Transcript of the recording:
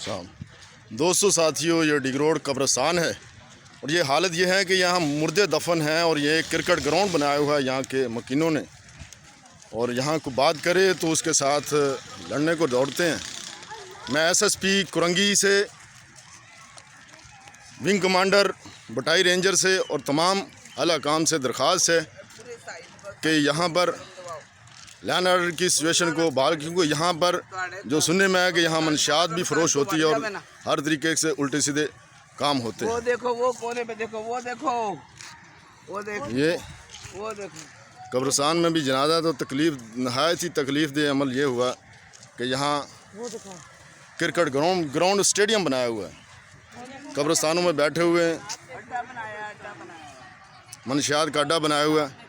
दोस्तों साथियों, ये डिगरोड कब्रिस्तान है और ये हालत ये है कि यहाँ मुर्दे दफन हैं और ये क्रिकेट ग्राउंड बनाया हुआ है यहाँ के मकीनों ने। और यहाँ को बात करें तो उसके साथ लड़ने को दौड़ते हैं। मैं एसएसपी कुरंगी से, विंग कमांडर बटाई रेंजर से और तमाम आला काम से दरख्वास्त है कि यहाँ पर लैंड ऑर्डर की सिचुएशन को बहाल, क्योंकि यहाँ पर जो सुनने में है कि यहाँ मनशियात भी फरोश होती है और हर तरीके से उल्टे सीधे काम होते हैं। वो देखो, वो कोने पे देखो, वो देखो, वो देखो, ये वो देखो। कब्रिस्तान में भी जनाजा तो नहायत ही तकलीफ दे अमल ये हुआ कि यहाँ क्रिकेट ग्राउंड स्टेडियम बनाया हुआ है। कब्रिस्तानों में बैठे हुए हैं, मनशियात का अड्डा बनाया हुआ है।